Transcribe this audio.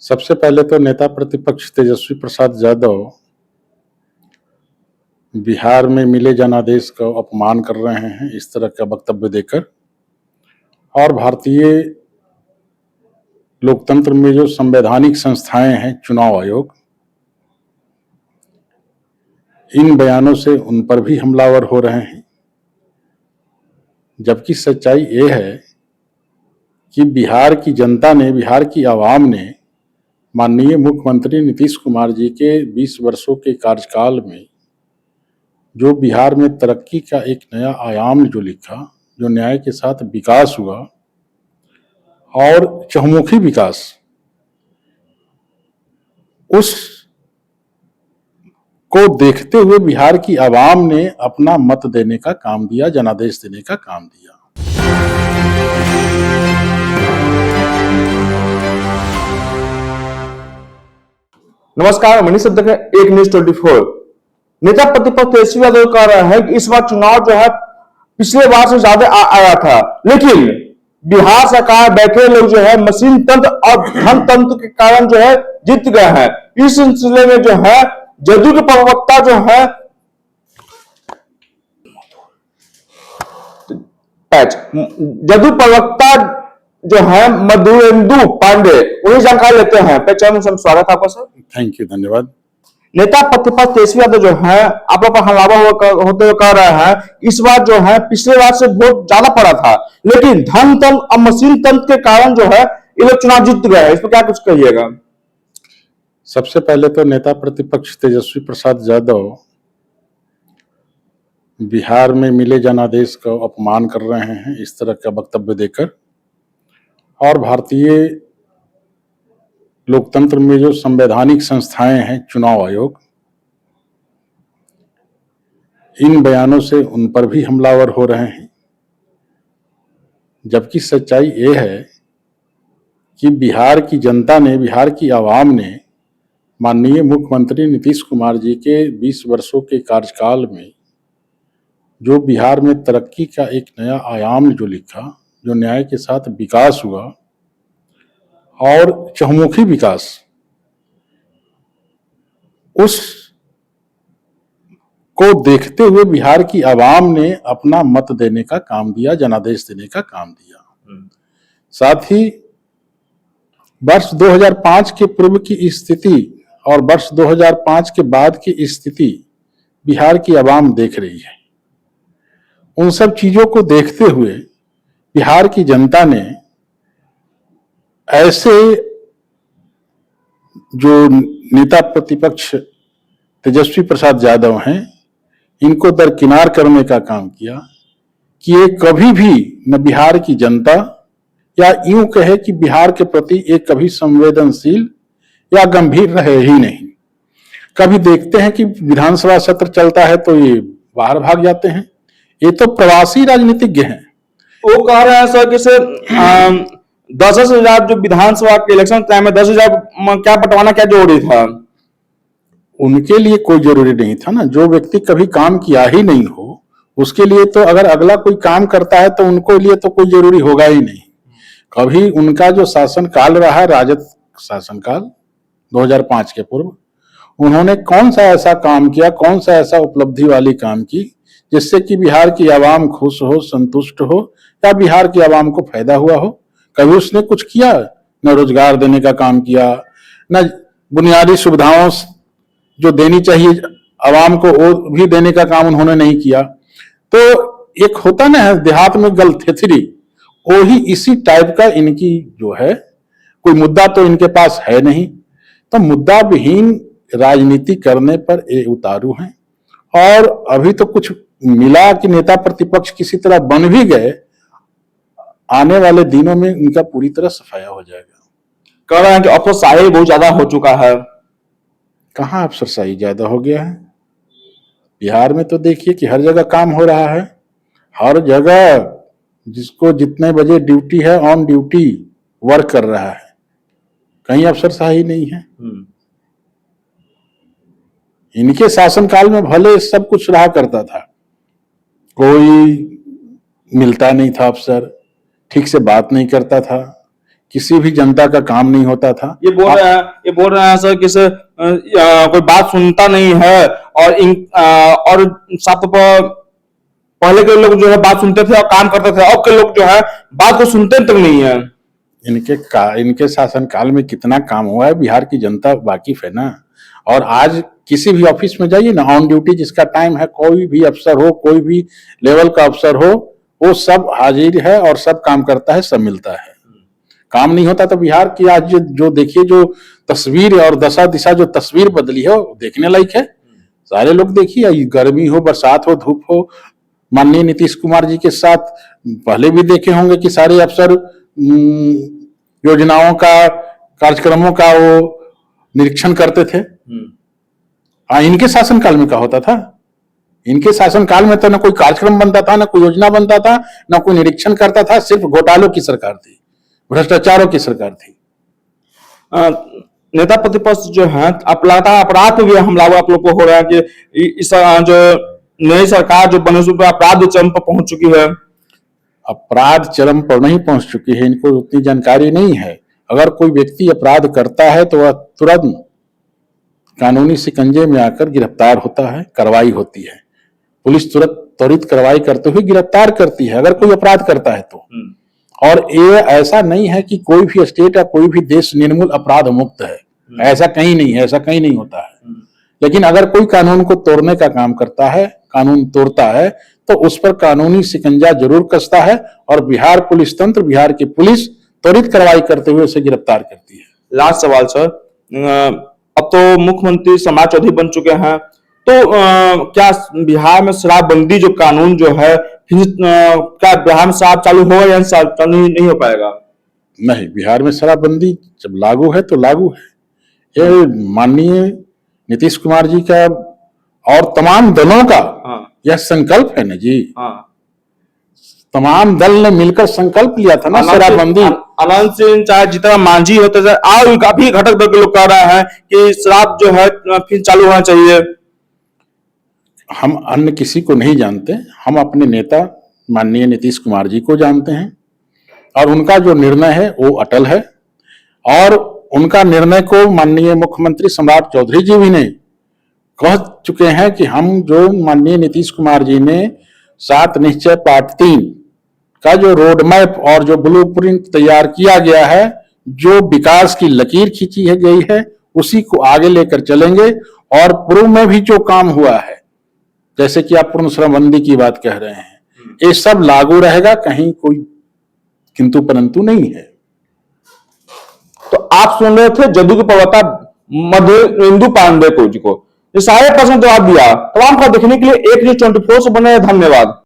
सबसे पहले तो नेता प्रतिपक्ष तेजस्वी प्रसाद यादव बिहार में मिले जनादेश का अपमान कर रहे हैं इस तरह का वक्तव्य देकर, और भारतीय लोकतंत्र में जो संवैधानिक संस्थाएं हैं, चुनाव आयोग, इन बयानों से उन पर भी हमलावर हो रहे हैं। जबकि सच्चाई ये है कि बिहार की जनता ने, बिहार की आवाम ने माननीय मुख्यमंत्री नीतीश कुमार जी के 20 वर्षों के कार्यकाल में जो बिहार में तरक्की का एक नया आयाम जो लिखा, जो न्याय के साथ विकास हुआ और चहुमुखी विकास, उस को देखते हुए बिहार की आवाम ने अपना मत देने का काम दिया, जनादेश देने का काम दिया। नमस्कार, मनीष सद्दक है एक न्यूज 24। नेता प्रतिपक्ष तेजस्वी यादव कह रहा है कि इस बार चुनाव जो है पिछले बार से ज्यादा आया था, लेकिन बिहार सरकार बैठे लोग जो है मशीन तंत्र और धन तंत्र के कारण जो है जीत गए हैं। इस सिलसिले में जो है जदयू के प्रवक्ता जो है जो है मधुरेंदु पांडे, उन्हें जानकारी लेते हैं। पहचान में स्वागत है आपका सर। थैंक यू, धन्यवाद। नेता प्रतिपक्ष तेजस्वी यादव जो है आप पर हमला होते हुए कह रहा है इस बार जो है पिछले बार से बहुत ज्यादा पड़ा था, लेकिन धन तंत्र और मशीन तंत्र के कारण जो है ये लोग चुनाव जीत गए। इस पर क्या कुछ कहिएगा? सबसे पहले तो नेता प्रतिपक्ष तेजस्वी प्रसाद यादव बिहार में मिले जनादेश का अपमान कर रहे हैं इस तरह का वक्तव्य देकर, और भारतीय लोकतंत्र में जो संवैधानिक संस्थाएं हैं, चुनाव आयोग, इन बयानों से उन पर भी हमलावर हो रहे हैं। जबकि सच्चाई ये है कि बिहार की जनता ने, बिहार की आवाम ने माननीय मुख्यमंत्री नीतीश कुमार जी के 20 वर्षों के कार्यकाल में जो बिहार में तरक्की का एक नया आयाम जो लिखा, जो न्याय के साथ विकास हुआ और चहुमुखी विकास, उस को देखते हुए बिहार की आवाम ने अपना मत देने का काम दिया, जनादेश देने का काम दिया। साथ ही वर्ष 2005 के पूर्व की स्थिति और वर्ष 2005 के बाद की स्थिति बिहार की आवाम देख रही है। उन सब चीजों को देखते हुए बिहार की जनता ने ऐसे जो नेता प्रतिपक्ष तेजस्वी प्रसाद यादव हैं, इनको दरकिनार करने का काम किया कि ये कभी भी न बिहार की जनता, या यूं कहे कि बिहार के प्रति एक कभी संवेदनशील या गंभीर रहे ही नहीं। कभी देखते हैं कि विधानसभा सत्र चलता है तो ये बाहर भाग जाते हैं। ये तो प्रवासी राजनीतिज्ञ हैं। वो कह रहे हैं सर कि 10,000 जो विधानसभा के इलेक्शन टाइम में 10,000 क्या बंटवाना क्या जरूरी था? उनके लिए कोई जरूरी नहीं था ना। जो व्यक्ति कभी काम किया ही नहीं हो उसके लिए तो, अगर अगला कोई काम करता है तो उनको लिए तो कोई जरूरी होगा ही नहीं। कभी उनका जो शासनकाल रहा, राजद शासनकाल 2005 के पूर्व, उन्होंने कौन सा ऐसा काम किया, कौन सा ऐसा उपलब्धि वाली काम की जिससे कि बिहार की आवाम खुश हो, संतुष्ट हो, या बिहार की आवाम को फायदा हुआ हो? कभी उसने कुछ किया? न रोजगार देने का काम किया, न बुनियादी सुविधाओं जो देनी चाहिए आवाम को वो भी देने का काम उन्होंने नहीं किया। तो एक होता ना है देहात में गलथेथरी, वो ही इसी टाइप का इनकी जो है, कोई मुद्दा तो इनके पास है नहीं, तो मुद्दा विहीन राजनीति करने पर ये उतारू हैं। और अभी तो कुछ मिला कि नेता प्रतिपक्ष किसी तरह बन भी गए, आने वाले दिनों में इनका पूरी तरह सफाया हो जाएगा। कह रहे हैं कि अफसरशाही बहुत ज्यादा हो चुका है। कहाँ अफसरशाही ज्यादा हो गया है? बिहार में तो देखिए कि हर जगह काम हो रहा है, हर जगह जिसको जितने बजे ड्यूटी है ऑन ड्यूटी वर्क कर रहा है, कहीं अफसरशाही नहीं है। इनके शासनकाल में भले सब कुछ रहा करता था, कोई मिलता नहीं था अफसर, ठीक से बात नहीं करता था, किसी भी जनता का काम नहीं होता था। ये बोल रहे हैं सर कि कोई बात सुनता नहीं है और साफ तौर पर पहले के लोग जो है बात सुनते थे और काम करते थे, अब के लोग जो है बात को सुनते तक नहीं है। इनके शासन काल में कितना काम हुआ है बिहार की जनता वाकिफ है ना। और आज किसी भी ऑफिस में जाइए ना, ऑन ड्यूटी जिसका टाइम है, कोई भी अफसर हो, कोई भी लेवल का अफसर हो, वो सब हाजिर है और सब काम करता है, सब मिलता है। काम नहीं होता तो बिहार की आज जो देखिए जो तस्वीर और दशा दिशा जो तस्वीर बदली है वो देखने लायक है। सारे लोग देखिए, गर्मी हो, बरसात हो, धूप हो, माननीय नीतीश कुमार जी के साथ पहले भी देखे होंगे कि सारे अफसर योजनाओं का, कार्यक्रमों का वो निरीक्षण करते थे। इनके शासनकाल में क्या होता था? इनके शासनकाल में तो ना कोई कार्यक्रम बनता था, ना कोई योजना बनता था, ना कोई निरीक्षण करता था। सिर्फ घोटालों की सरकार थी, भ्रष्टाचारों की सरकार थी। नेता प्रतिपक्ष जो है लगातार अपराध पे भी हमला आप लोग को हो रहा है कि इस जो नई सरकार जो बने उसमें अपराध चरम पर पहुंच चुकी है। अपराध चरम पर नहीं पहुंच चुकी है, इनको उतनी जानकारी नहीं है। अगर कोई व्यक्ति अपराध करता है तो वह तुरंत कानूनी शिकंजे में आकर गिरफ्तार होता है, कार्रवाई होती है। पुलिस त्वरित कार्रवाई करते हुए गिरफ्तार करती है अगर कोई अपराध करता है तो। और ये ऐसा नहीं है कि कोई भी स्टेट या कोई भी देश निर्मूल अपराध मुक्त है, ऐसा कहीं नहीं है, ऐसा कहीं नहीं होता है। लेकिन अगर कोई कानून को तोड़ने का काम करता है, कानून तोड़ता है, तो उस पर कानूनी शिकंजा जरूर कसता है और बिहार पुलिस तंत्र, बिहार की पुलिस त्वरित कार्रवाई करते हुए उसे गिरफ्तार करती है। लास्ट सवाल सर, अब तो मुख्यमंत्री सम्राट चौधरी बन चुके हैं, तो क्या बिहार में शराबबंदी जो कानून जो है क्या बिहार में शराब चालू होगा या चालू नहीं हो पाएगा? नहीं, बिहार में शराबबंदी जब लागू है तो लागू है। ये माननीय नीतीश कुमार जी का और तमाम दलों का यह संकल्प है ना जी। तमाम दल ने मिलकर संकल्प लिया था ना शराबबंदी। अनंत सिंह चाहे जितना मांझी होते थे, आज काफी घटक दल के लोग कह रहे हैं कि शराब जो है फिर चालू होना चाहिए। हम अन्य किसी को नहीं जानते, हम अपने नेता माननीय नीतीश कुमार जी को जानते हैं और उनका जो निर्णय है वो अटल है। और उनका निर्णय को माननीय मुख्यमंत्री सम्राट चौधरी जी भी ने कह चुके हैं कि हम जो माननीय नीतीश कुमार जी ने 7 निश्चय पार्ट 3 का जो रोड मैप और जो ब्लूप्रिंट तैयार किया गया है, जो विकास की लकीर खींची है गई है, उसी को आगे लेकर चलेंगे। और पूर्व में भी जो काम हुआ है, जैसे कि आप पूर्ण शराबबंदी की बात कह रहे हैं, ये सब लागू रहेगा, कहीं कोई किंतु परंतु नहीं है। तो आप सुन रहे थे जदयू के प्रवक्ता मधुरेंदु पांडे को जी को ये सारे प्रश्न जवाब दिया। तमाम खबर देखने के लिए एक न्यूज़ 24 से बने। धन्यवाद।